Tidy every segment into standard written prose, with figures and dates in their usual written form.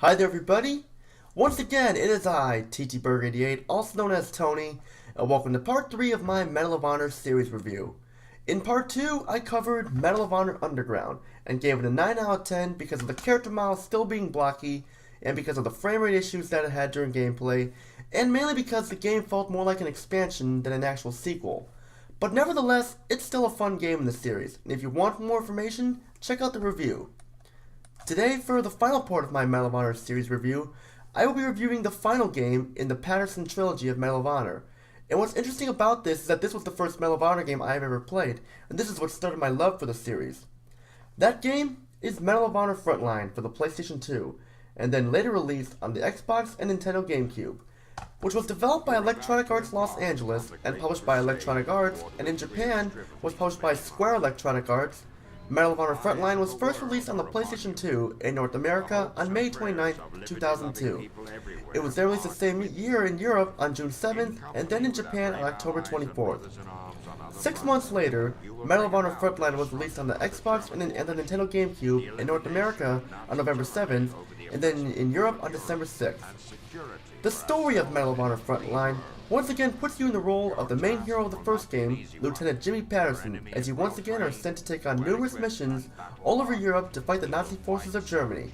Hi there everybody! Once again, it is I, TTBurger88, also known as Tony, and welcome to part 3 of my Medal of Honor series review. In part 2, I covered Medal of Honor Underground, and gave it a 9 out of 10 because of the character model still being blocky, and because of the frame rate issues that it had during gameplay, and mainly because the game felt more like an expansion than an actual sequel. But nevertheless, it's still a fun game in the series, and if you want more information, check out the review. Today, for the final part of my Medal of Honor series review, I will be reviewing the final game in the Patterson Trilogy of Medal of Honor. And what's interesting about this is that this was the first Medal of Honor game I have ever played, and this is what started my love for the series. That game is Medal of Honor Frontline for the PlayStation 2, and then later released on the Xbox and Nintendo GameCube, which was developed by Electronic Arts Los Angeles and published by Electronic Arts, and in Japan was published by Square Electronic Arts. Medal of Honor Frontline was first released on the PlayStation 2 in North America on May 29, 2002. It was then released the same year in Europe on June 7th, and then in Japan on October 24th. 6 months later, Medal of Honor Frontline was released on the Xbox and the Nintendo GameCube in North America on November 7th, and then in Europe on December 6th. The story of Medal of Honor Frontline once again puts you in the role of the main hero of the first game, Lieutenant Jimmy Patterson, as you once again are sent to take on numerous missions all over Europe to fight the Nazi forces of Germany.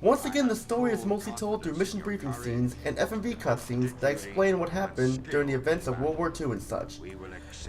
Once again, the story is mostly told through mission briefing scenes and FMV cutscenes that explain what happened during the events of World War II and such.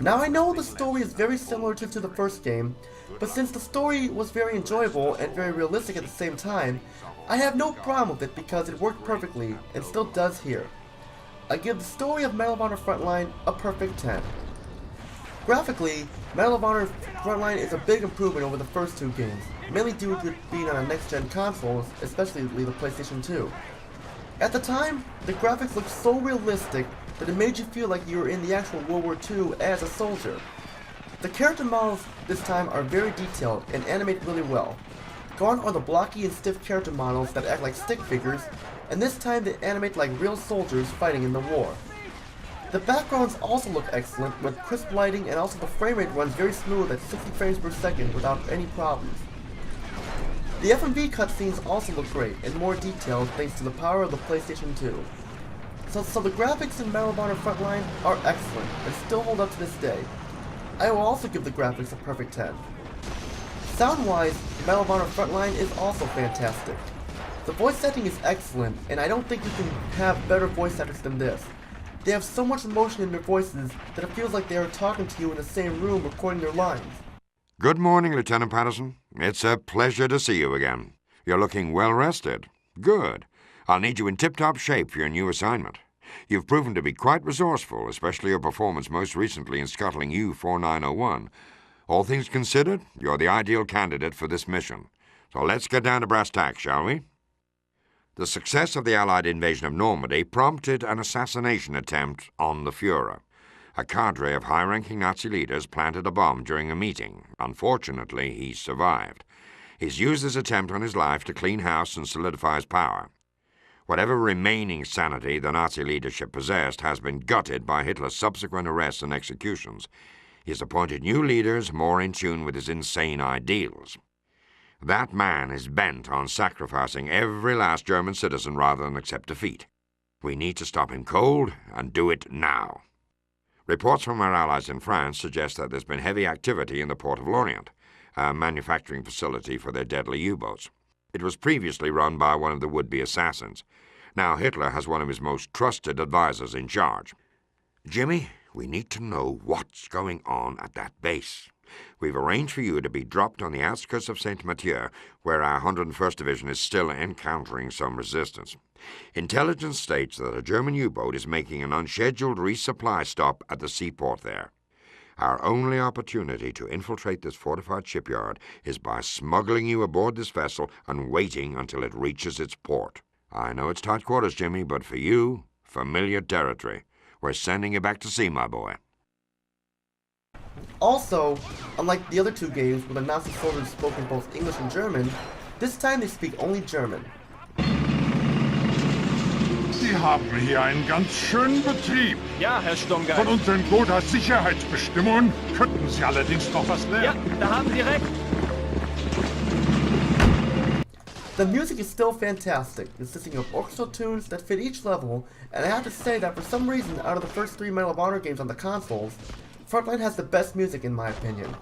Now I know the story is very similar to the first game, but since the story was very enjoyable and very realistic at the same time, I have no problem with it because it worked perfectly and still does here. I give the story of Medal of Honor Frontline a perfect 10. Graphically, Medal of Honor Frontline is a big improvement over the first two games, mainly due to it being on a next-gen consoles, especially the PlayStation 2. At the time, the graphics looked so realistic that it made you feel like you were in the actual World War II as a soldier. The character models this time are very detailed and animate really well. Gone are the blocky and stiff character models that act like stick figures, and this time they animate like real soldiers fighting in the war. The backgrounds also look excellent with crisp lighting, and also the frame rate runs very smooth at 60 frames per second without any problems. The FMV cutscenes also look great and more detailed thanks to the power of the PlayStation 2. So the graphics in Medal of Honor Frontline are excellent and still hold up to this day. I will also give the graphics a perfect 10. Sound-wise, Medal of Honor Frontline is also fantastic. The voice acting is excellent, and I don't think you can have better voice actors than this. They have so much emotion in their voices that it feels like they are talking to you in the same room recording their lines. Good morning, Lieutenant Patterson. It's a pleasure to see you again. You're looking well rested. Good. I'll need you in tip-top shape for your new assignment. You've proven to be quite resourceful, especially your performance most recently in scuttling U-4901. All things considered, you're the ideal candidate for this mission. So let's get down to brass tacks, shall we? The success of the Allied invasion of Normandy prompted an assassination attempt on the Führer. A cadre of high-ranking Nazi leaders planted a bomb during a meeting. Unfortunately, he survived. He's used this attempt on his life to clean house and solidify his power. Whatever remaining sanity the Nazi leadership possessed has been gutted by Hitler's subsequent arrests and executions. He has appointed new leaders more in tune with his insane ideals. That man is bent on sacrificing every last German citizen rather than accept defeat. We need to stop him cold and do it now. Reports from our allies in France suggest that there's been heavy activity in the port of Lorient, a manufacturing facility for their deadly U-boats. It was previously run by one of the would-be assassins. Now Hitler has one of his most trusted advisors in charge. Jimmy, we need to know what's going on at that base. We've arranged for you to be dropped on the outskirts of Saint-Mathieu, where our 101st Division is still encountering some resistance. Intelligence states that a German U-boat is making an unscheduled resupply stop at the seaport there. Our only opportunity to infiltrate this fortified shipyard is by smuggling you aboard this vessel and waiting until it reaches its port. I know it's tight quarters, Jimmy, but for you, familiar territory. We're sending you back to sea, my boy. Also, unlike the other two games where the Nazi soldiers spoke in both English and German, this time they speak only German. Sie haben hier einen ganz schönen Betrieb. Ja, Herr Sturmgeist. Von unseren Goda-Sicherheitsbestimmungen könnten Sie allerdings noch was lernen. Ja, da haben Sie recht. The music is still fantastic, consisting of orchestral tunes that fit each level, and I have to say that for some reason, out of the first 3 Medal of Honor games on the consoles, Frontline has the best music in my opinion.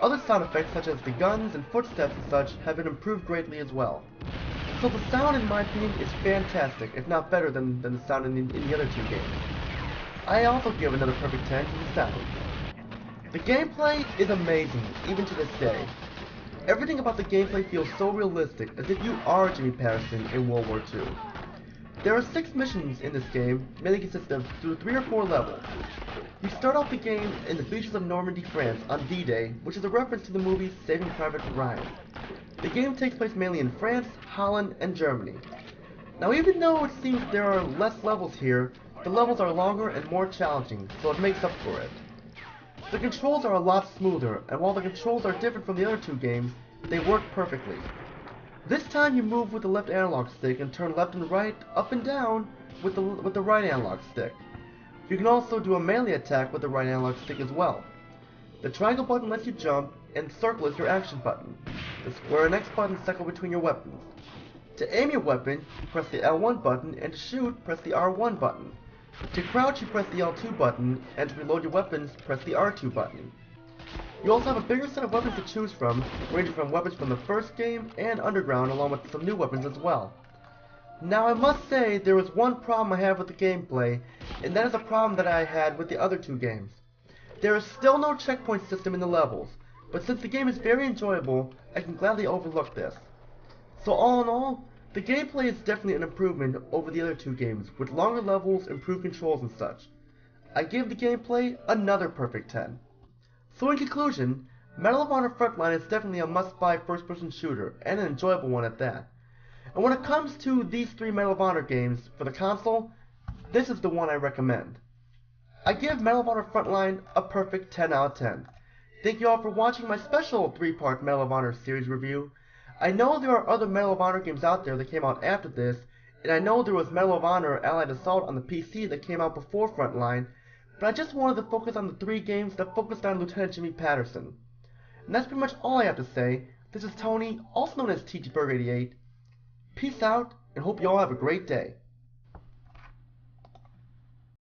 Other sound effects such as the guns and footsteps and such have been improved greatly as well. So the sound in my opinion is fantastic, if not better than the sound in the other 2 games. I also give another perfect 10 to the sound. The gameplay is amazing, even to this day. Everything about the gameplay feels so realistic, as if you are Jimmy Patterson in World War II. There are 6 missions in this game, mainly consist of 3 or 4 levels. You start off the game in the beaches of Normandy, France on D-Day, which is a reference to the movie Saving Private Ryan. The game takes place mainly in France, Holland, and Germany. Now even though it seems there are less levels here, the levels are longer and more challenging, so it makes up for it. The controls are a lot smoother, and while the controls are different from the other 2 games, they work perfectly. This time you move with the left analog stick and turn left and right, up and down with the right analog stick. You can also do a melee attack with the right analog stick as well. The triangle button lets you jump, and circle is your action button. The square and X buttons cycle between your weapons. To aim your weapon, you press the L1 button, and to shoot, press the R1 button. To crouch, you press the L2 button, and to reload your weapons, press the R2 button. You also have a bigger set of weapons to choose from, ranging from weapons from the first game and Underground, along with some new weapons as well. Now I must say, there is one problem I have with the gameplay, and that is a problem that I had with the other 2 games. There is still no checkpoint system in the levels, but since the game is very enjoyable, I can gladly overlook this. So all in all, the gameplay is definitely an improvement over the other 2 games, with longer levels, improved controls and such. I give the gameplay another perfect 10. So in conclusion, Medal of Honor Frontline is definitely a must-buy first-person shooter, and an enjoyable one at that. And when it comes to these 3 Medal of Honor games for the console, this is the one I recommend. I give Medal of Honor Frontline a perfect 10 out of 10. Thank you all for watching my special 3-part Medal of Honor series review. I know there are other Medal of Honor games out there that came out after this, and I know there was Medal of Honor Allied Assault on the PC that came out before Frontline, but I just wanted to focus on the 3 games that focused on Lieutenant Jimmy Patterson. And that's pretty much all I have to say. This is Tony, also known as TTBurger 88. Peace out, and hope you all have a great day.